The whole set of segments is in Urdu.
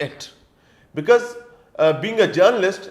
it, because being a journalist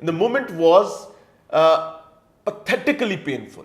The moment was pathetically painful।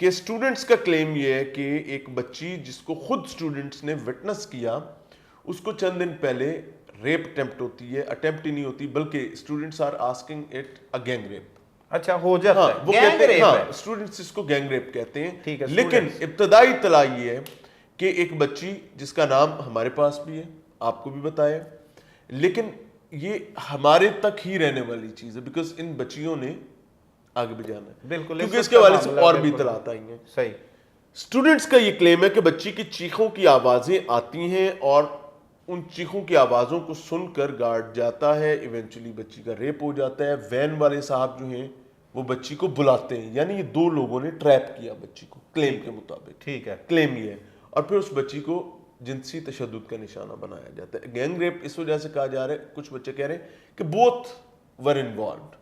کہ اسٹوڈنٹس کا کلیم یہ ہے کہ ایک بچی جس کو خود اسٹوڈنٹس نے وٹنس کیا, اس کو چند دن پہلے ریپ اٹیمپٹ ہوتی ہے, اٹیمپٹ ہی نہیں ہوتی بلکہ students are asking it a gang rape. اچھا ہو جاتا ہے, وہ کہتے ہیں, ہاں اسٹوڈنٹس اس کو گینگ ریپ کہتے ہیں. لیکن ابتدائی اطلاع یہ ہے کہ ایک بچی جس کا نام ہمارے پاس بھی ہے, آپ کو بھی بتایا, لیکن یہ ہمارے تک ہی رہنے والی چیز ہے بیکاز ان بچیوں نے آگے بھی جانا ہے, بالکل, کیونکہ اس کے حوالے سے اور بھی اطلاعات آئی ہیں. صحیح. اسٹوڈنٹس کا یہ کلیم ہے کہ بچی کی چیخوں کی آوازیں آتی ہیں اور ان چیخوں کی آوازوں کو سن کر گارڈ جاتا ہے, ایونچولی بچی کا ریپ ہو جاتا ہے. وین والے صاحب جو ہیں وہ بچی کو بلاتے ہیں, یعنی یہ دو لوگوں نے ٹریپ کیا بچی کو کلیم کے مطابق. ٹھیک ہے, کلیم یہ ہے, اور پھر اس بچی کو جنسی تشدد کا نشانہ بنایا جاتا ہے. گینگ ریپ اس وجہ سے کہا جا رہا ہے, کچھ بچے کہہ رہے ہیں کہ بوتھ ور انوالوڈ.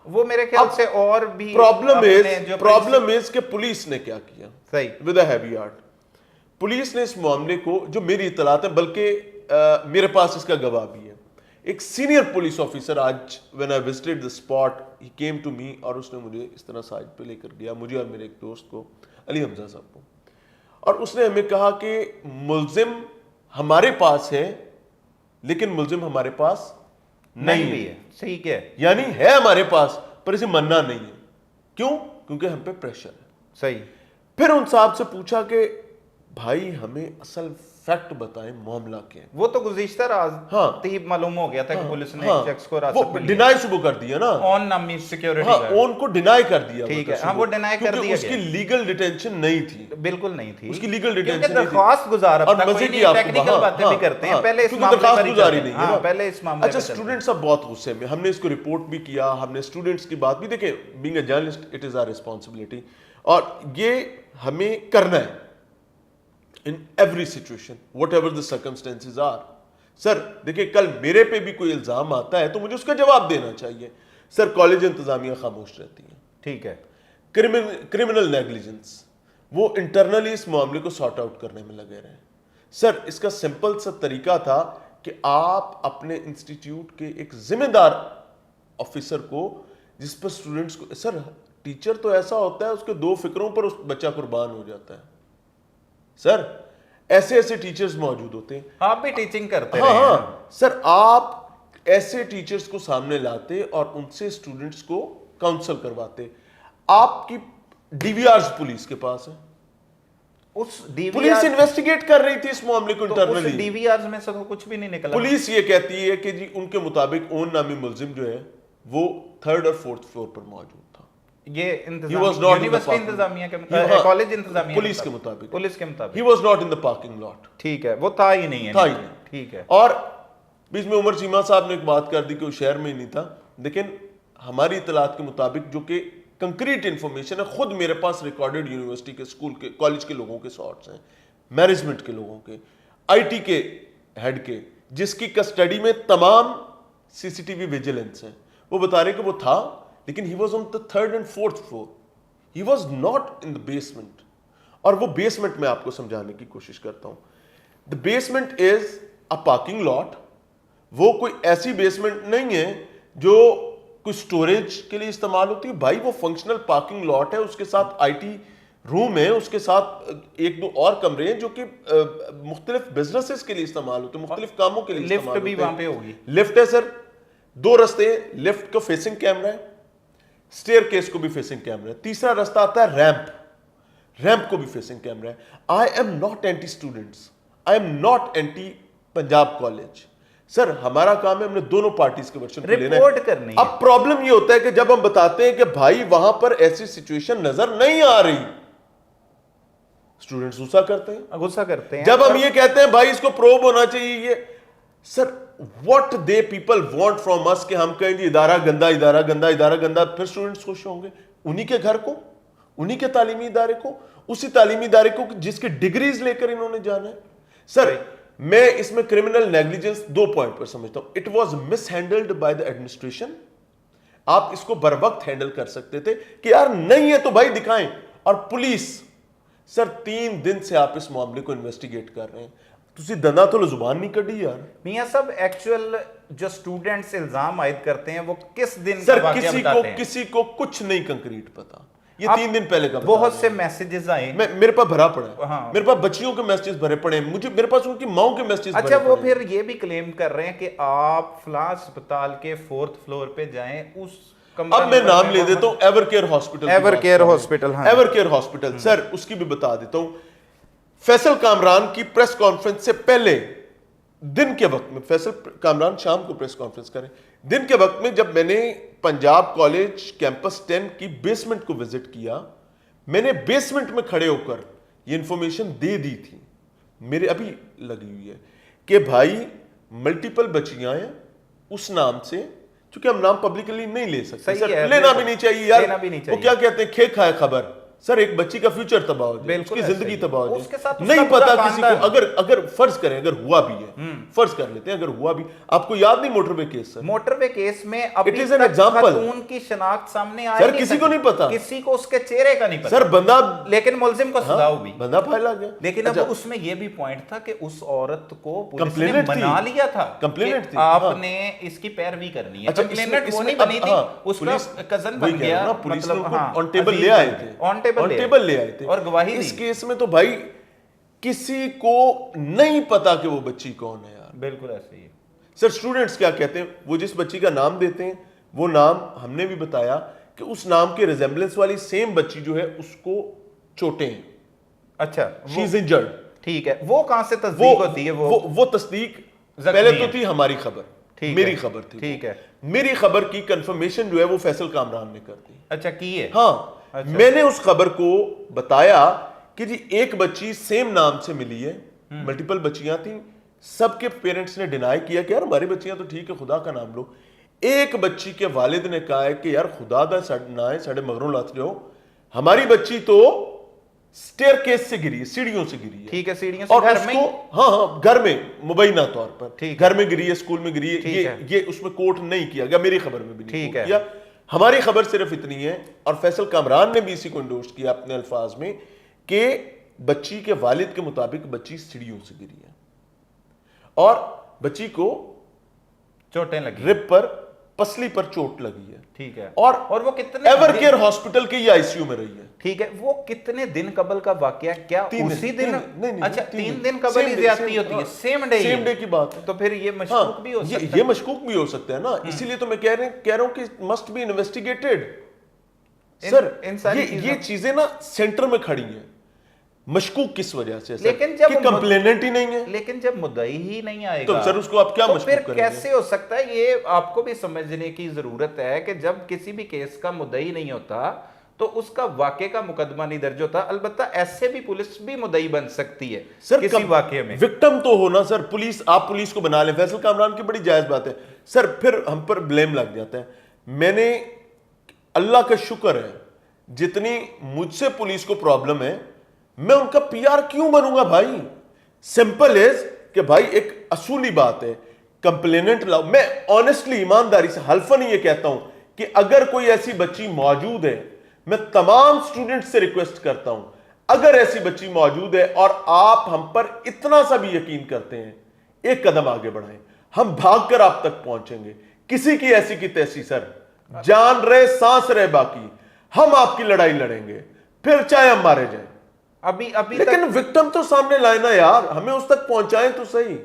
وہ میرے خیال سے اور بھی پرابلم از کہ پولیس نے کیا کیا. صحیح, with a heavy heart police نے اس معاملے کو, جو میری اطلاعات ہیں بلکہ میرے پاس اس کا گواہ بھی ہے, ایک سینئر پولیس آفیسر آج when I visited the spot he came to me اور اس نے مجھے اس طرح سائڈ پہ لے کر گیا, مجھے اور میرے ایک دوست کو, علی حمزہ صاحب کو, اور اس نے ہمیں کہا کہ ملزم ہمارے پاس ہے لیکن ملزم ہمارے پاس نہیں بھی ہے. صحیح کیا ہے, یعنی ہے ہمارے پاس پر اسے مننا نہیں ہے. کیوں؟ کیونکہ ہم پہ پریشر ہے. صحیح. پھر ان صاحب سے پوچھا کہ بھائی ہمیں اصل فیکٹ بتائیں, معاملہ کیا ہے. وہ تو گزشتہ رات ہی معلوم ہو گیا تھا کہ پولیس نے ایک شخص کو وہ ڈینائی صبح کر دیا نا, اون نامی سیکیورٹی گارڈ, اون کو ڈینائی کر دیا. ٹھیک ہے, ہاں وہ ڈینائی کر دیا, اس کی لیگل ڈیٹینشن نہیں تھی, بالکل نہیں تھی اس کی لیگل ڈیٹینشن کیونکہ درخواست گزار اب تک کوئی نہیں, ٹیکنیکل باتیں بھی کرتے ہیں, پہلے اس معاملے درخواست گزاری نہیں ہے. پہلے اس معاملے. اچھا اسٹوڈنٹس اب بہت غصے میں, ہم نے اس کو رپورٹ بھی کیا, ہم نے اسٹوڈنٹس کی بات بھی, دیکھیں being a journalist it is our responsibility, اور یہ ہمیں کرنا ہے in every situation whatever the circumstances are. سر دیکھیں کل میرے پہ بھی کوئی الزام آتا ہے تو مجھے اس کا جواب دینا چاہیے. سر کالج انتظامیہ خاموش رہتی ہیں. ٹھیک ہے. کرمنل نیگلیجنس, وہ انٹرنلی اس معاملے کو سارٹ آؤٹ کرنے میں لگے رہے. سر اس کا سمپل سا طریقہ تھا کہ آپ اپنے انسٹیٹیوٹ کے ایک ذمہ دار آفیسر کو, جس پر اسٹوڈنٹس کو, سر ٹیچر تو ایسا ہوتا ہے اس کے دو فکروں پر اس بچہ قربان ہو جاتا ہے. سر ایسے ایسے ٹیچرز موجود ہوتے ہیں. آپ بھی ٹیچنگ کرتے ہیں. ہاں سر, آپ ایسے ٹیچرز کو سامنے لاتے اور ان سے اسٹوڈنٹس کو کاؤنسل کرواتے. آپ کی ڈی وی آرز پولیس کے پاس ہے, پولیس انویسٹیگیٹ کر رہی تھی اس معاملے کو انٹرنلی. ڈی وی آرز میں سے تو کچھ بھی نہیں نکلا. پولیس یہ کہتی ہے کہ جی ان کے مطابق اون نامی ملزم جو ہے وہ 3rd اور 4th فلور پر موجود تھا. یہ یونیورسٹی انتظامیہ کے مطابق, کالج انتظامیہ پولیس کے مطابق, پولیس کے مطابق he was not in the parking lot. ٹھیک ہے, وہ تھا ہی نہیں ہے. ٹھیک ہے. اور بیچ میں عمر چیمہ صاحب نے ایک بات کر دی کہ وہ شہر میں ہی نہیں تھا, لیکن ہماری اطلاعات کے مطابق جو کہ کنکریٹ انفارمیشن ہے, خود میرے پاس ریکارڈڈ یونیورسٹی کے, اسکول کے, کالج کے لوگوں کے شارٹس ہیں, مینجمنٹ کے لوگوں کے, آئی ٹی کے ہیڈ کے, جس کی کسٹڈی میں تمام سی سی ٹی وی ویجیلنس ہیں, وہ بتا رہے کہ وہ تھا لیکن he was on the 3rd and 4th floor. He was not in the basement. اور وہ بیسمنٹ میں آپ کو سمجھانے کی کوشش کرتا ہوں. The basement is a parking lot. وہ کوئی ایسی بیسمنٹ نہیں ہے جو کوئی سٹوریج کے لیے استعمال ہوتی ہے. بھائی وہ فنکشنل پارکنگ لاٹ ہے, اس کے ساتھ آئی ٹی روم ہے, اس کے ساتھ ایک دو اور کمرے ہیں جو کہ مختلف بزنسز کے لیے استعمال ہوتے ہیں, مختلف کاموں کے لیے استعمال ہوتے ہیں. لفٹ بھی وہاں پہ ہوگی. لفٹ ہے سر, 2 رستے ہیں, لفٹ کا فیسنگ کیمرہ ہے, اسٹیئر کیس کو بھی فیسنگ کیمرہ ہے, تیسرا رستہ آتا ہے ریمپ, ریمپ کو بھی فیسنگ کیمرہ ہے. I am not anti students, I am not anti Punjab college. Sir ہمارا کام ہے ہم نے دونوں پارٹیز کے ورشن کو لینا ہے. اب پرابلم یہ ہوتا ہے کہ جب ہم بتاتے ہیں کہ بھائی وہاں پر ایسی سچویشن نظر نہیں آ رہی, اسٹوڈنٹس غصہ کرتے ہیں. جب ہم یہ کہتے ہیں بھائی اس کو پروب ہونا چاہیے, یہ سر what they people want from us کہ ہم کہیں گے ادارہ گندا, ادارہ گندا, ادارہ گندا, پھر اسٹوڈنٹس خوش ہوں گے. انہی کے گھر کو, انہی کے تعلیمی ادارے کو, اسی تعلیمی ادارے کو جس کی ڈگریز لے کر انہوں نے جانا ہے. سر میں اس میں کرمنل نیگلیجنس 2 پوائنٹ پر سمجھتا ہوں. It was miss handled by the administration. آپ اس کو بر وقت ہینڈل کر سکتے تھے کہ یار نہیں ہے تو بھائی دکھائیں. اور پولیس سر 3 دن سے آپ اس معاملے کو انویسٹیگیٹ کر رہے ہیں, تسی دندا تو زبان نہیں کڈی یار. میاں صاحب ایکچوئل جو سٹوڈنٹس الزام عائد کرتے ہیں وہ کس دن سر کسی کو کچھ نہیں کنکریٹ پتا. یہ 3 دن پہلے کا بہت سے میسیجز آئے, میرے پاس بھرا پڑا ہے, ہاں, میرے پاس بچیوں کے میسیجز بھرے پڑے ہیں, میرے پاس ان کی ماؤں کے میسیجز اچھا وہ پھر یہ بھی کلیم کر رہے ہیں کہ آپ فلاں اسپتال کے 4th فلور پہ جائیں, اس اب میں نام لے دیتا ہوں, ever care hospital, ever care hospital, ہاں ایور کیئر ہاسپٹل, سر اس کی بھی بتا دیتا ہوں. فیصل کامران کی پریس کانفرنس سے پہلے دن کے وقت میں, فیصل کامران شام کو پریس کانفرنس کریں, دن کے وقت میں جب میں نے پنجاب کالج کیمپس 10 کی بیسمنٹ کو وزٹ کیا, میں نے بیسمنٹ میں کھڑے ہو کر یہ انفارمیشن دے دی تھی, میرے ابھی لگی ہوئی ہے, کہ بھائی ملٹیپل بچیاں ہیں اس نام سے, چونکہ ہم نام پبلکلی نہیں لے سکتے, سر لینا بھی نہیں چاہیے یار, وہ کیا کہتے ہیں کھے کھائے خبر, سر ایک بچی کا فیوچر تباہ ہو جائے, اس کی زندگی تباہ ہو جائے, نہیں پتا کسی کو, اگر فرض کریں اگر ہوا بھی ہے, فرض کر لیتے ہیں اگر ہوا بھی, آپ کو یاد نہیں موٹر وے کیس, سر موٹر وے کیس میں ابھی تک خاتون کی شناخت سامنے آئی, سر کسی کو نہیں پتا, کسی کو اس کے چہرے کا نہیں پتا, سر بندہ, لیکن ملزم کو سزا ہوئی, بندہ پھیلا گیا. لیکن اب اس میں یہ بھی پوائنٹ تھا کہ اس عورت کو پولیس نے منا لیا تھا, کمپلینٹ تھی, آپ نے اس کی پیروی کرنی ہے, کمپلینٹ وہ نہیں بنی تھی, اس کا کزن بن گیا, مطلب آن ٹیبل لے آئے تھے, آن ٹیبل لے آئے تھے, اور گواہی اس کیس میں تو بھائی کسی کو نہیں پتا کہ وہ بچی کون ہے یار, بالکل ایسے ہی. سر اسٹوڈنٹس کیا کہتے ہیں, وہ جس بچی کا نام دیتے ہیں وہ نام ہم نے بھی بتایا کہ اس نام کے ریزمبلنس والی سیم بچی جو ہے اس کو چوٹیں ہیں, اچھا شی از انجرڈ, ٹھیک ہے, وہ کہاں سے تصدیق ہوتی ہے, وہ تصدیق پہلے تو تھی ہماری خبر, میری خبر تھی, ٹھیک ہے, میری خبر کی کنفرمیشن جو ہے وہ فیصل کامران نے کر دی. اچھا کی ہے, ہاں میں نے اس خبر کو بتایا کہ جی ایک بچی سیم نام سے ملی ہے, ملٹیپل بچیاں تھیں, سب کے پیرنٹس نے ڈینائی کیا کہ یار ہماری بچیاں تو ٹھیک ہے, خدا کا نام لو. ایک بچی کے والد نے کہا ہے کہ یار خدا دا نہ ہے ساڑھے مغروں لات جاؤ, ہماری بچی تو سٹیئر کیس سے گری ہے, سیڑھیوں سے گری ہے, ٹھیک ہے, سیڑھیوں سے, اور گھر اس میں, کو ہاں گھر میں مبینہ طور پر گھر میں گری ہے, اسکول میں گری ہے, یہ اس میں کوٹ نہیں کیا گیا, میری خبر میں بھی نہیں کوٹ کیا, ہماری خبر صرف اتنی ہے, اور فیصل کامران نے بھی اسی کو انڈورس کیا اپنے الفاظ میں کہ بچی کے والد کے مطابق بچی سیڑھیوں سے گری ہے, اور بچی کو چوٹیں لگی, رب پر پسلی پر چوٹ لگی ہے, ٹھیک ہے, اور وہ کتنے ایور کیئر ہاسپٹل کے یہ آئی سی یو میں رہی ہے, ٹھیک ہے, وہ کتنے دن قبل کا واقعہ, کیا اسی دن, اچھا 3 دن قبل ہی زیادتی ہوتی ہے, سیم ڈے کی بات ہے, تو پھر یہ مشکوک بھی ہو سکتا ہے, یہ مشکوک بھی ہو سکتا ہے نا, اسی لیے تو میں کہہ رہا ہوں کہ مسٹ بی انویسٹیگیٹڈ. سر یہ چیزیں نا سینٹر میں کھڑی ہیں, مشکوک کس وجہ سے, لیکن جب کمپلیننٹ ہی نہیں ہے, لیکن جب مدعی ہی نہیں آئے تو گا سر اس کو آپ کیا مشکوک کریں گے, پھر کیسے ہو سکتا ہے, یہ آپ کو بھی سمجھنے کی ضرورت ہے کہ جب کسی بھی کیس کا مدعی نہیں ہوتا تو اس کا واقعے کا مقدمہ نہیں درج ہوتا, البتہ ایسے بھی پولیس بھی مدعی بن سکتی ہے کسی واقعے میں, وکٹم تو ہونا سر, پولیس, آپ پولیس کو بنا لیں, فیصل کامران کی بڑی جائز بات ہے سر, پھر ہم پر بلیم لگ جاتا ہے. میں نے, اللہ کا شکر ہے, جتنی مجھ سے پولیس کو پرابلم ہے, میں ان کا پی آر کیوں بنوں گا بھائی, سمپل از کہ بھائی ایک اصولی بات ہے, کمپلیننٹ لاؤ. میں آنیسٹلی ایمانداری سے حلفاً یہ کہتا ہوں کہ اگر کوئی ایسی بچی موجود ہے, میں تمام سٹوڈنٹ سے ریکویسٹ کرتا ہوں, اگر ایسی بچی موجود ہے اور آپ ہم پر اتنا سا بھی یقین کرتے ہیں, ایک قدم آگے بڑھائیں, ہم بھاگ کر آپ تک پہنچیں گے, کسی کی ایسی کی تیسی سر, جان رہے سانس رہے باقی, ہم آپ کی لڑائی لڑیں گے, پھر چاہے ہم مارے جائیں. ابھی لیکن وکٹم تو سامنے لائے نا یار, ہمیں اس تک پہنچائیں تو صحیح.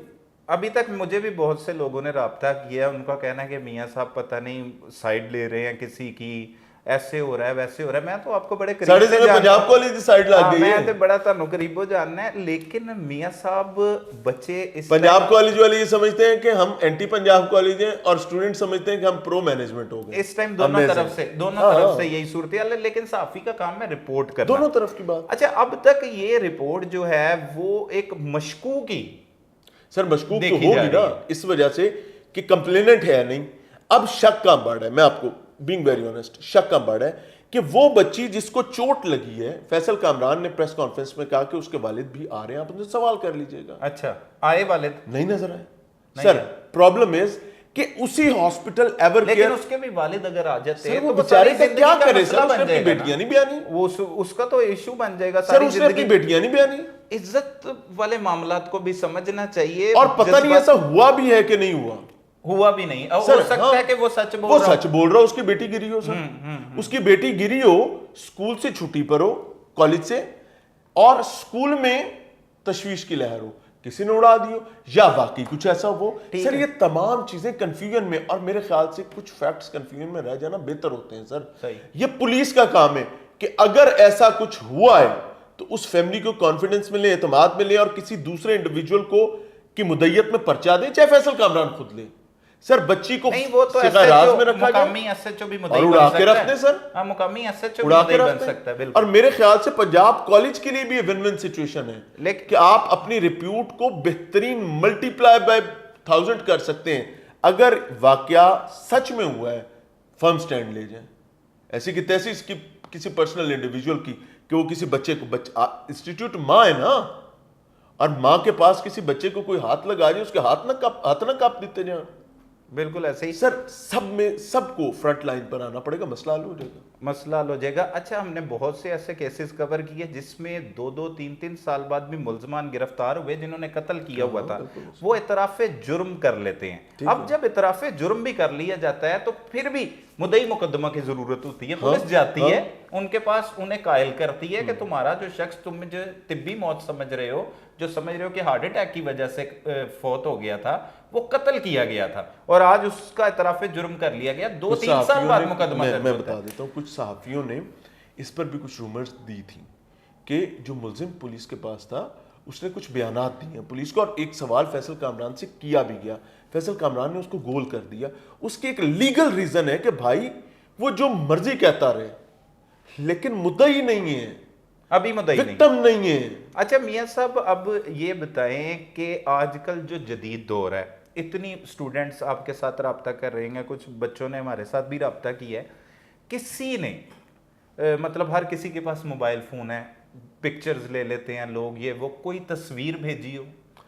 ابھی تک مجھے بھی بہت سے لوگوں نے رابطہ کیا, ان کا کہنا ہے کہ میاں صاحب پتہ نہیں سائیڈ لے رہے ہیں کسی کی, ایسے ہو رہا ہے ویسے ہو رہا ہے. میں تو آپ کو بڑے قریب سے جانتا ہوں, پنجاب کالج دی سائیڈ لگ گئی ہے, میں تو بڑا تانوں قریبوں جاننا ہے, لیکن میاں صاحب بچے اس پنجاب کالج والے یہ سمجھتے ہیں کہ ہم اینٹی پنجاب کالج ہیں, اور اسٹوڈنٹ سمجھتے ہیں کہ ہم پرو مینجمنٹ ہو گئے. اس ٹائم دونوں طرف سے یہی صورتحال ہے, لیکن صحافی کا کام ہے رپورٹ کرنا, دونوں طرف کی بات. اچھا اب تک یہ رپورٹ جو ہے وہ ایک مشکوک ہی, سر مشکوک تو ہوگی نا, اس وجہ سے کہ کمپلیننٹ ہے نہیں. اب شک کا بڑھ ہے, میں آپ کو بینگ ویری آنیسٹ, شک کا بڑھ ہے کہ وہ بچی جس کو چوٹ لگی ہے, فیصل کامران نے پریس کانفرنس میں کہا کہ اس کے والد بھی آ رہے ہیں, آپ ان سے سوال کر لیجئے گا. اچھا آئے والد نہیں نظر آئے سر. پرابلم از کہ اسی ہاسپٹل ایور کیئر, لیکن اس کے بھی والد اگر آ جاتے ہیں تو بیچارے کا کیا کرے سر, اس نے اپنی بیٹیاں نہیں بیانی, وہ اس کا تو ایشو بن جائے گا سر, اس نے اپنی بیٹیاں نہیں بیانی. عزت والے معاملات کو بھی سمجھنا چاہیے, اور پتہ نہیں ایسا ہوا بھی ہے کہ نہیں ہوا, ہوا بھی نہیں. ہو سکتا ہے کہ وہ سچ بول رہا وہ سچ بول رہا ہو, اس کی بیٹی گری ہو سر, اس کی بیٹی گری ہو, اسکول سے چھٹی پر ہو, کالج سے, اور اسکول میں تشویش کی لہر ہو, کسی نے اڑا دی ہو, یا واقعی کچھ ایسا ہو. سر یہ تمام چیزیں کنفیوژن میں, اور میرے خیال سے کچھ فیکٹس کنفیوژن میں رہ جانا بہتر ہوتے ہیں سر. یہ پولیس کا کام ہے کہ اگر ایسا کچھ ہوا ہے تو اس فیملی کو کانفیڈنس ملے, اعتماد ملے, اور کسی دوسرے انڈیویجول کو کی مدیت میں پرچہ دے, چاہے فیصل کامران خود لے. سر بچی کو سزا راز میں رکھا گیا, مقامی ایس ایچ او بھی مدعی بن اڑا کے رکھتے سر, مقامی ایس ایچ او بھی مدعی بن سکتا ہے. بالکل. اور میرے خیال سے پنجاب کالج کے لیے بھی ون ون سچویشن ہے کہ آپ اپنی ریپیوٹ کو بہترین ملٹی پلائی بائی 1000 کر سکتے ہیں اگر واقعہ سچ میں ہوا ہے. فرم سٹینڈ لے جائیں, ایسی کی تیسی اس کی کسی پرسنل انڈیویجول کی کہ وہ کسی بچے کو, انسٹیٹیوٹ ماں ہے نا, اور ماں کے پاس کسی بچے کو کوئی ہاتھ لگا جائے, اس کے ہاتھ نہ کاپ دیتے جائیں. بالکل ایسے ہی سر سب کو فرنٹ لائن پر آنا پڑے گا, مسئلہ حل ہو جائے گا. مسئلہ حل ہو جائے گا. اچھا, ہم نے بہت سے ایسے کیسز کور کیے جس میں 2-3 سال بعد بھی ملزمان گرفتار ہوئے جنہوں نے قتل کیا ہوا تھا, وہ اعتراف جرم کر لیتے ہیں. اب جب اعتراف جرم بھی کر لیا جاتا ہے تو پھر بھی مدعی مقدمہ کی ضرورت ہوتی ہے. پولیس جاتی ہے ان کے پاس, انہیں قائل کرتی ہے کہ تمہارا جو شخص تم جو طبی موت سمجھ رہے ہو, جو سمجھ رہے ہو کہ ہارٹ اٹیک کی وجہ سے فوت ہو گیا تھا, وہ قتل کیا گیا تھا, اور آج اس کا اعتراف جرم کر لیا گیا. 2-3 سال بعد مقدمہ درج. میں بتا دیتا ہوں, کچھ صحافیوں نے اس پر بھی کچھ رومرز دی تھی کہ جو ملزم پولیس کے پاس تھا اس نے کچھ بیانات دیے پولیس کو, اور ایک سوال فیصل کامران سے کیا بھی گیا. فیصل کامران نے اس کو گول کر دیا. اس کی ایک لیگل ریزن ہے کہ بھائی وہ جو مرضی کہتا رہے, لیکن مدعی نہیں ہے, ابھی مدعی نہیں ہے. اچھا میاں صاحب, اب یہ بتائیں کہ آج کل جو جدید دور ہے, اتنی اسٹوڈنٹس آپ کے ساتھ رابطہ کر رہے ہیں, کچھ بچوں نے ہمارے ساتھ بھی رابطہ کیا ہے, کسی نے مطلب ہر کسی کے پاس موبائل فون ہے, پکچرز لے لیتے ہیں لوگ, یہ وہ کوئی تصویر بھیجی ہو,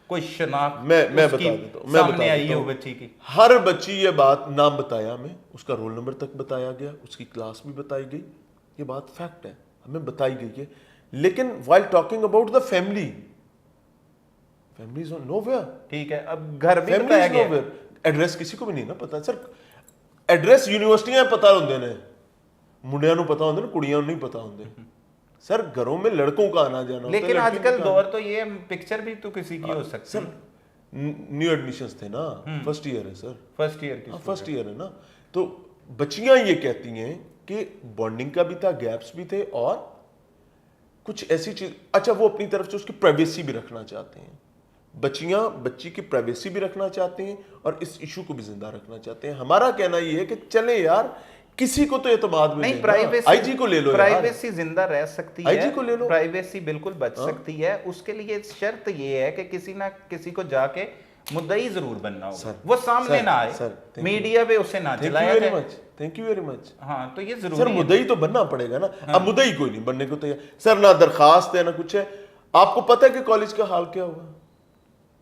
کوئی شناخت میں بتا دیتا ہوں, سامنے آئی ہو بچی کی, ہر بچی یہ بات, نام بتایا ہمیں, اس کا رول نمبر تک بتایا گیا, اس کی کلاس بھی بتائی گئی, یہ بات فیکٹ ہے, ہمیں بتائی گئی ہے. لیکن while talking about the family is nowhere. ٹھیک ہے, اب گھر بھی بتایا گیا, ایڈریس کسی کو بھی نہیں نا پتا. سر ایڈریس یونیورسٹیاں پتا ہوندے نے, منڈیاں نو پتا ہوندے نے, کڑیاں نو نہیں پتا ہوندے. سر گھروں میں لڑکوں کا آنا جانا, لیکن آج کل دور تو یہ پکچر بھی تو کسی کی ہو سکتی. سر نیو ایڈمیشنز تھے نا, فرسٹ ایئر ہے سر, فرسٹ ایئر ہے نا, تو بچیاں یہ کہتی ہیں کہ بانڈنگ کا بھی تھا, گیپس بھی تھے, اور کچھ ایسی چیز. اچھا, وہ اپنی طرف سے اس کی پرائیویسی بھی رکھنا چاہتے ہیں, بچی کی پرائیویسی بھی رکھنا چاہتے ہیں, اور اس ایشو کو بھی زندہ رکھنا چاہتے ہیں. ہمارا کہنا یہ ہے کہ چلے یار, کسی کو تو اعتماد میں نہیں, آئی جی کو لے لو, پرائیویسی زندہ رہ سکتی ہے, آئی جی کو لے لو, پرائیویسی بالکل بچ سکتی ہے. اس کے لیے شرط یہ ہے کہ کسی نہ کسی کو جا کے مدعی ضرور بننا ہوگا, وہ سامنے نہ آئے, میڈیا پہ اسے نہ چلایا جائے. Thank you very much. ہاں, تو یہ ضروری سر مدعی تو بننا پڑے گا نا. اب مدعی کوئی نہیں بننے کو تیار سر, نہ درخواست ہے نہ کچھ ہے. آپ کو پتہ ہے کہ کالج کا حال کیا ہوا,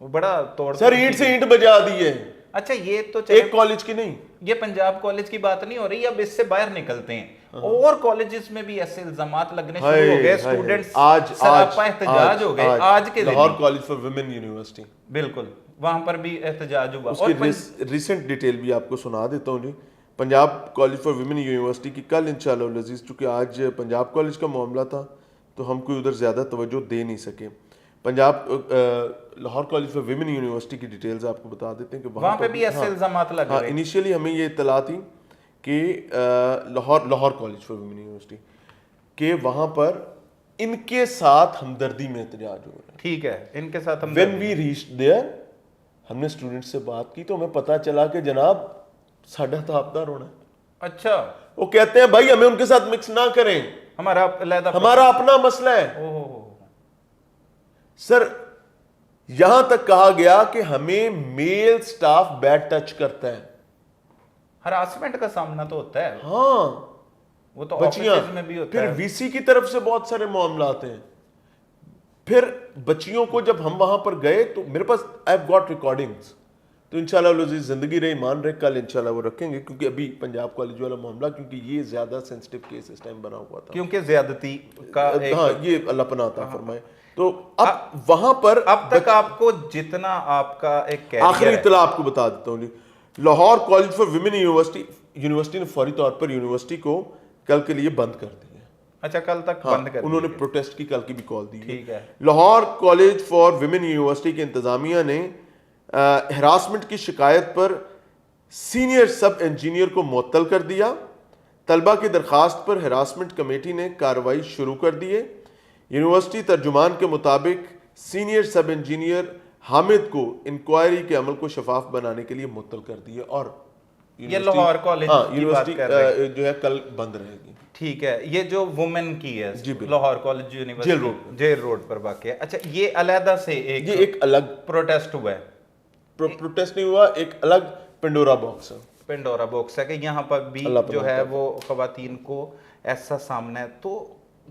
وہ بڑا توڑ سر اینٹ سے اینٹ بجا دی ہے. اچھا, یہ تو ایک کالج کی نہیں, یہ پنجاب کالج کی بات نہیں ہو رہی, اب اس سے باہر نکلتے ہیں, اور کالجز میں بھی ایسے الزامات لگنے شروع ہو گئے, اسٹوڈنٹس سراپا احتجاج ہو گئے. آج کے Lahore college for women university, بالکل وہاں پر بھی احتجاج ہوا. اس کی ریسنٹ ڈیٹیل بھی آپ کو سنا دیتا ہوں. جی, Punjab college for women university کی کل انشاءاللہ العزیز, چونکہ آج پنجاب کالج کا معاملہ تھا تو ہم کوئی ادھر زیادہ توجہ دے نہیں سکے. Lahore college for women university کی ڈیٹیلز آپ کو بتا دیتے ہیں کہ وہاں پہ بھی ایسے الزامات لگ رہے ہیں. انیشیلی ہمیں یہ اطلاع تھی کہ Lahore college for women university کہ وہاں پر ان کے ساتھ ہمدردی میں احتجاج ہو رہا ہے. ٹھیک ہے, ان کے ساتھ وین وی ریچڈ دیئر, ہم نے اسٹوڈنٹ سے بات کی تو ہمیں پتا چلا کہ جناب ساڈا تابدار ہونا ہے. اچھا, وہ کہتے ہیں بھائی ہمیں ان کے ساتھ مکس نہ کریں, ہمارا اپنا مسئلہ ہے. سر یہاں تک کہا گیا کہ ہمیں میل سٹاف بیڈ ٹچ کرتا ہے, ہراسمنٹ کا سامنا تو ہوتا ہے. ہاں, وہ تو بچیاں, آفسز میں بھی ہوتا ہے. پھر وی سی کی طرف سے بہت سارے معاملات ہیں. پھر بچیوں کو جب ہم وہاں پر گئے تو میرے پاس آئی ہیو گاٹ ریکارڈنگز, تو انشاءاللہ العزیز زندگی رہی مان رہے, کل انشاءاللہ وہ رکھیں گے, کیونکہ ابھی پنجاب کالج والا معاملہ, کیونکہ یہ زیادہ سینسٹیو کیس اس ٹائم بنا ہوا تھا, کیونکہ زیادتی کا, ہاں یہ اللہ پناہ عطا فرمائے. تو اب وہاں پر اب تک آپ کو جتنا آپ کا ایک آخری اطلاع آپ کو بتا دیتا ہوں, Lahore college for women university نے فوری طور پر یونیورسٹی کو کل کے لیے بند کر دیا. اچھا کل تک بند کر انہوں نے پروٹیسٹ کی کل کی بھی کال دی. ٹھیک ہے. Lahore college for women university کی انتظامیہ نے ہراسمنٹ کی شکایت پر سینئر سب انجینئر کو معطل کر دیا. طلبہ کی درخواست پر ہراسمنٹ کمیٹی نے کارروائی شروع کر دی ہے. یونیورسٹی ترجمان کے مطابق سینئر سب انجینئر حامد کو انکوائری کے عمل کو شفاف بنانے کے لیے معطل کر دیے اور یہ لاہور کالج کی بات کر رہے ہیں جو ہے کل بند رہے گی. ٹھیک ہے. یہ جو وومن کی ہے Lahore college university Jail Road پر واقع ہے. اچھا یہ علیحدہ سے ایک الگ پروٹیسٹ ہوا ہے. پروٹیسٹ نہیں ہوا, ایک الگ پنڈورا باکس ہے. پنڈورا باکس ہے کہ یہاں پر بھی جو ہے وہ خواتین کو ایسا سامنا ہے. تو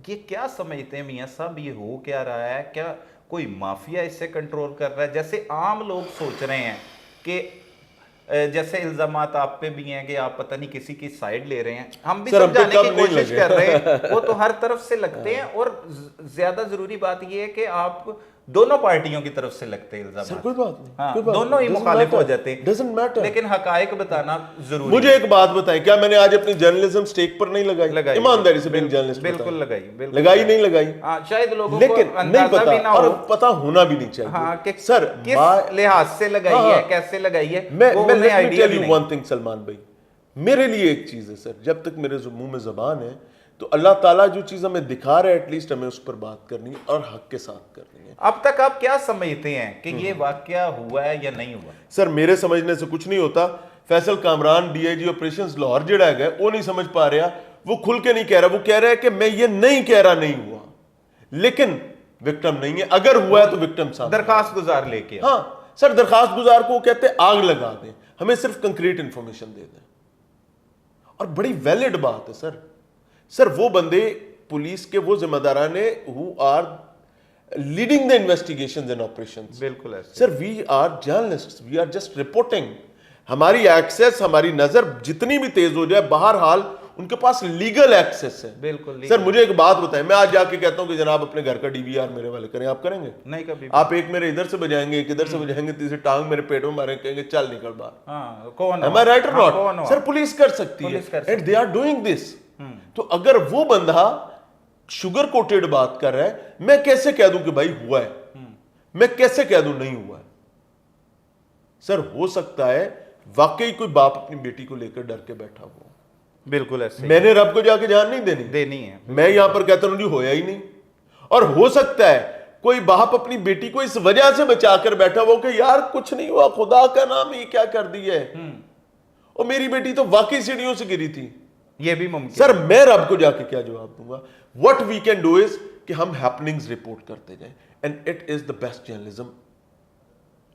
یہ کیا سمجھتے ہیں میاں صاحب, یہ ہو کیا رہا ہے؟ کیا کوئی مافیا اس سے کنٹرول کر رہا ہے؟ جیسے عام لوگ سوچ رہے ہیں کہ جیسے الزامات آپ پہ بھی ہیں کہ آپ پتہ نہیں کسی کی سائیڈ لے رہے ہیں, ہم بھی سمجھانے کی کوشش کر رہے ہیں, وہ تو ہر طرف سے لگتے ہیں. اور زیادہ ضروری بات یہ ہے کہ آپ دونوں پارٹیوں کی طرف سے لگتے ہیں الزامات. کوئی بات نہیں, دونوں ہی مخالف ہو جاتے ہیں, ڈزنٹ میٹر, لیکن حقائق بتانا ضروری. مجھے ایک بات بتائیں, کیا میں نے آج اپنی جرنلزم سٹیک پر نہیں لگائی؟ ایمانداری سے جرنلسٹ بالکل لگائی نہیں لگائی, شاید لوگوں لیکن کو نہیں اندازہ بھی نہ پتا, اور ہو پتا ہونا بھی نہیں چاہیے سر کس لحاظ سے لگائی ہے, کیسے لگائی ہے. میں آئیڈیا بھی نہیں. ون تھنگ سلمان بھائی, میرے لیے ایک چیز ہے سر, جب تک میرے منہ میں زبان ہے تو اللہ تعالیٰ جو چیز ہمیں دکھا رہا ہے ایٹ لیسٹ ہمیں اس پر بات کرنی ہے اور حق کے ساتھ کرنی ہے. اب تک آپ کیا سمجھتے ہیں کہ یہ واقعہ ہوا ہے یا نہیں ہوا؟ سر میرے سمجھنے سے کچھ نہیں ہوتا. Faisal Kamran D I G operations Lahore جڑا ہے وہ نہیں سمجھ پا رہا, وہ کھل کے نہیں کہہ رہا, وہ کہہ رہا ہے کہ میں یہ نہیں کہہ رہا نہیں ہوا, لیکن وکٹم نہیں ہے. اگر ہوا ہے تو وکٹم صاحب درخواست گزار لے کے. ہاں سر, درخواست گزار کو کہتے ہیں آگ لگا دیں, ہمیں صرف کنکریٹ انفارمیشن دے دیں. اور بڑی ویلڈ بات ہے سر. سر وہ بندے پولیس کے وہ ذمہ داران ہیں who are leading the investigations and operations. بالکل ایسے. Sir we are journalist, we are just reporting. ہماری ایکسیس, ہماری نظر جتنی بھی تیز ہو جائے, بہرحال ان کے پاس لیگل ایکسیس ہے. بالکل. سر مجھے ایک بات بتائیں, میں آج جا کے کہتا ہوں کہ جناب اپنے گھر کا ڈی وی آر میرے والے کریں, آپ کریں گے؟ نہیں کبھی. آپ ایک میرے ادھر سے بجائیں گے, ایک ادھر سے بجائیں گے, تیسری ٹانگ میرے پیٹ میں ماریں, کہیں گے چل نکل باہر. ہاں کون am I right or not? Sir police کر سکتی ہے and they are doing this. تو اگر وہ بندہ شوگر کوٹیڈ بات کر رہا ہے, میں کیسے کہہ دوں کہ بھائی ہوا ہے, میں کیسے کہہ دوں نہیں ہوا ہے؟ سر ہو سکتا ہے واقعی کوئی باپ اپنی بیٹی کو لے کر ڈر کے بیٹھا ہو. بالکل ایسے. میں نے رب کو جا کے جان نہیں دینی ہے. میں یہاں پر کہتا ہوں جی ہویا ہی نہیں. اور ہو سکتا ہے کوئی باپ اپنی بیٹی کو اس وجہ سے بچا کر بیٹھا ہو کہ یار کچھ نہیں ہوا, خدا کا نام ہی کیا کر دیا ہے, اور میری بیٹی تو واقعی سیڑھیوں سے گری تھی. یہ بھی ممکن. سر میں رب کو جا کے کیا جواب دوں گا؟ what we can do is کہ ہم ہیپننگز رپورٹ کرتے جائیں, and it is the best journalism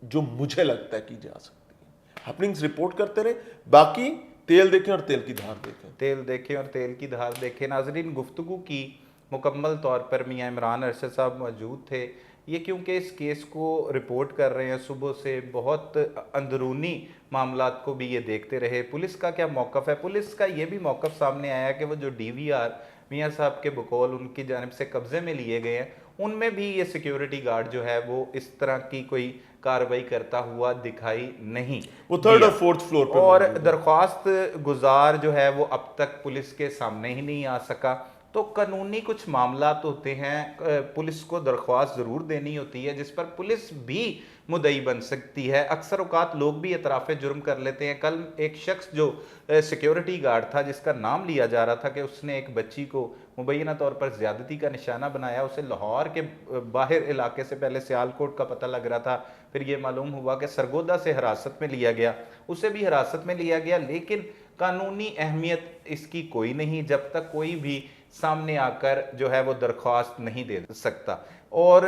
جو مجھے لگتا ہے کی جا سکتی ہے. ہیپننگز رپورٹ کرتے رہے, باقی تیل دیکھیں اور تیل کی دھار دیکھیں. تیل دیکھیں اور تیل کی دھار دیکھیں. ناظرین, گفتگو کی مکمل طور پر میاں عمران ارشد صاحب موجود تھے. یہ کیونکہ اس کیس کو رپورٹ کر رہے ہیں, صبح سے بہت اندرونی معاملات کو بھی یہ دیکھتے رہے. پولیس کا کیا موقف ہے؟ پولیس کا یہ بھی موقف سامنے آیا کہ وہ جو ڈی وی آر میاں صاحب کے بقول ان کی جانب سے قبضے میں لیے گئے ہیں, ان میں بھی یہ سیکیورٹی گارڈ جو ہے وہ اس طرح کی کوئی کارروائی کرتا ہوا دکھائی نہیں. وہ تھرڈ اور فورتھ فلور پر, اور درخواست گزار جو ہے وہ اب تک پولیس کے سامنے ہی نہیں آ سکا. تو قانونی کچھ معاملات ہوتے ہیں, پولیس کو درخواست ضرور دینی ہوتی ہے جس پر پولیس بھی مدعی بن سکتی ہے. اکثر اوقات لوگ بھی اعتراف جرم کر لیتے ہیں. کل ایک شخص جو سیکیورٹی گارڈ تھا, جس کا نام لیا جا رہا تھا کہ اس نے ایک بچی کو مبینہ طور پر زیادتی کا نشانہ بنایا, اسے لاہور کے باہر علاقے سے پہلے سیالکوٹ کا پتہ لگ رہا تھا, پھر یہ معلوم ہوا کہ سرگودا سے حراست میں لیا گیا, اسے بھی حراست میں لیا گیا. لیکن قانونی اہمیت اس کی کوئی نہیں جب تک کوئی بھی سامنے آ کر جو ہے وہ درخواست نہیں دے سکتا. اور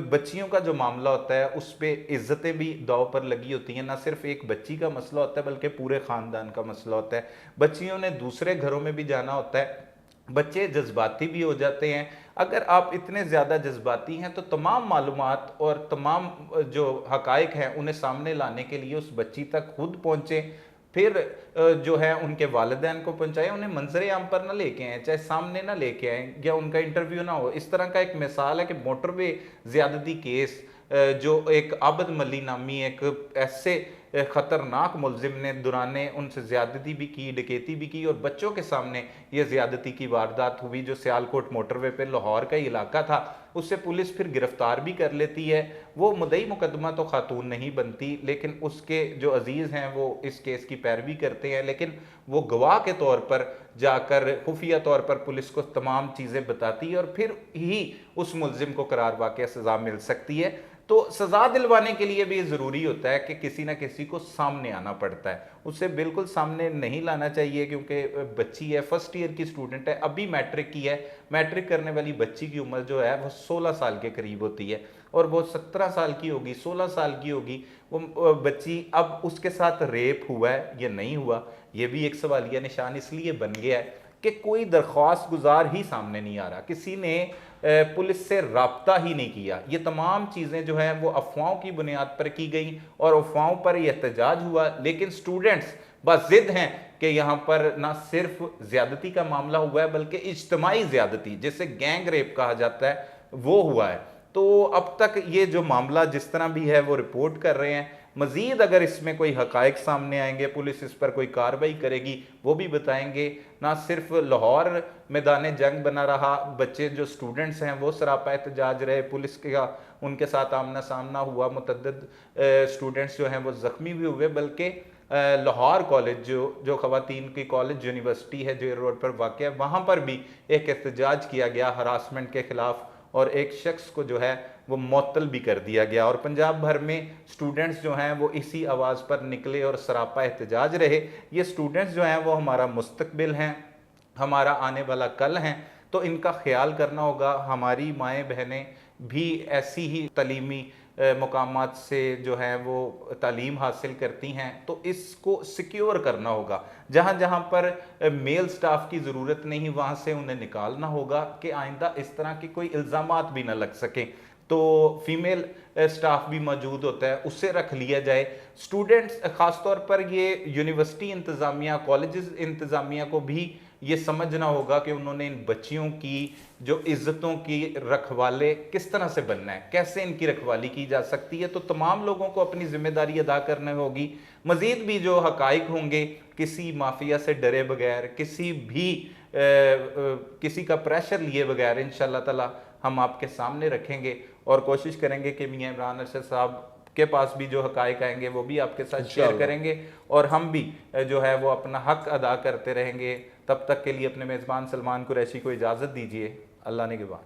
بچیوں کا جو معاملہ ہوتا ہے اس پہ عزتیں بھی داؤ پر لگی ہوتی ہیں. نہ صرف ایک بچی کا مسئلہ ہوتا ہے بلکہ پورے خاندان کا مسئلہ ہوتا ہے. بچیوں نے دوسرے گھروں میں بھی جانا ہوتا ہے, بچے جذباتی بھی ہو جاتے ہیں. اگر آپ اتنے زیادہ جذباتی ہیں تو تمام معلومات اور تمام جو حقائق ہیں انہیں سامنے لانے کے لیے اس بچی تک خود پہنچیں, پھر جو ہے ان کے والدین کو پہنچائیں, انہیں منظر عام پر نہ لے کے آئیں, چاہے سامنے نہ لے کے آئیں یا ان کا انٹرویو نہ ہو. اس طرح کا ایک مثال ہے کہ موٹر وے زیادتی کیس جو ایک عابد ملی نامی ایک ایسے خطرناک ملزم نے دورانِ ان سے زیادتی بھی کی، ڈکیتی بھی کی اور بچوں کے سامنے یہ زیادتی کی واردات ہوئی، جو سیالکوٹ موٹر وے پہ لاہور کا علاقہ تھا، اس سے پولیس پھر گرفتار بھی کر لیتی ہے۔ وہ مدعی مقدمہ تو خاتون نہیں بنتی، لیکن اس کے جو عزیز ہیں وہ اس کیس کی پیروی کرتے ہیں، لیکن وہ گواہ کے طور پر جا کر خفیہ طور پر پولیس کو تمام چیزیں بتاتی ہے اور پھر ہی اس ملزم کو قرار واقعہ سزا مل سکتی ہے۔ تو سزا دلوانے کے لیے بھی یہ ضروری ہوتا ہے کہ کسی نہ کسی کو سامنے آنا پڑتا ہے، اسے بالکل سامنے نہیں لانا چاہیے، کیونکہ بچی ہے، فرسٹ ایئر کی سٹوڈنٹ ہے، ابھی میٹرک کی ہے۔ میٹرک کرنے والی بچی کی عمر جو ہے وہ 16 سال کے قریب ہوتی ہے اور وہ 17 سال کی ہوگی، 16 سال کی ہوگی وہ بچی۔ اب اس کے ساتھ ریپ ہوا ہے یا نہیں ہوا، یہ بھی ایک سوالیہ نشان اس لیے بن گیا ہے کہ کوئی درخواست گزار ہی سامنے نہیں آ رہا، کسی نے پولیس سے رابطہ ہی نہیں کیا۔ یہ تمام چیزیں جو ہیں وہ افواہوں کی بنیاد پر کی گئیں اور افواہوں پر یہ احتجاج ہوا، لیکن سٹوڈنٹس بضد ہیں کہ یہاں پر نہ صرف زیادتی کا معاملہ ہوا ہے بلکہ اجتماعی زیادتی، جسے گینگ ریپ کہا جاتا ہے، وہ ہوا ہے۔ تو اب تک یہ جو معاملہ جس طرح بھی ہے وہ رپورٹ کر رہے ہیں، مزید اگر اس میں کوئی حقائق سامنے آئیں گے، پولیس اس پر کوئی کارروائی کرے گی، وہ بھی بتائیں گے۔ نہ صرف لاہور میدان جنگ بنا رہا، بچے جو سٹوڈنٹس ہیں وہ سراپا احتجاج رہے، پولیس کا ان کے ساتھ آمنا سامنا ہوا، متعدد سٹوڈنٹس جو ہیں وہ زخمی بھی ہوئے، بلکہ لاہور کالج جو خواتین کی کالج یونیورسٹی ہے جو روڈ پر واقع ہے، وہاں پر بھی ایک احتجاج کیا گیا ہراسمنٹ کے خلاف اور ایک شخص کو جو ہے وہ معطل بھی کر دیا گیا، اور پنجاب بھر میں سٹوڈنٹس جو ہیں وہ اسی آواز پر نکلے اور سراپا احتجاج رہے۔ یہ سٹوڈنٹس جو ہیں وہ ہمارا مستقبل ہیں، ہمارا آنے والا کل ہیں، تو ان کا خیال کرنا ہوگا۔ ہماری مائیں بہنیں بھی ایسی ہی تعلیمی مقامات سے جو ہیں وہ تعلیم حاصل کرتی ہیں، تو اس کو سیکیور کرنا ہوگا۔ جہاں جہاں پر میل سٹاف کی ضرورت نہیں وہاں سے انہیں نکالنا ہوگا کہ آئندہ اس طرح کے کوئی الزامات بھی نہ لگ سکیں۔ تو فیمیل سٹاف بھی موجود ہوتا ہے، اسے رکھ لیا جائے۔ سٹوڈنٹس خاص طور پر یہ یونیورسٹی انتظامیہ، کالجز انتظامیہ کو بھی یہ سمجھنا ہوگا کہ انہوں نے ان بچیوں کی جو عزتوں کی رکھوالے کس طرح سے بننا ہے، کیسے ان کی رکھوالی کی جا سکتی ہے۔ تو تمام لوگوں کو اپنی ذمہ داری ادا کرنے ہوگی۔ مزید بھی جو حقائق ہوں گے، کسی مافیا سے ڈرے بغیر، کسی کا پریشر لیے بغیر انشاءاللہ تعالی ہم آپ کے سامنے رکھیں گے اور کوشش کریں گے کہ میاں عمران ارشد صاحب کے پاس بھی جو حقائق آئیں گے وہ بھی آپ کے ساتھ شیئر کریں گے، اور ہم بھی جو ہے وہ اپنا حق ادا کرتے رہیں گے۔ تب تک کے لیے اپنے میزبان سلمان قریشی کو اجازت دیجیے۔ اللہ نگہبان۔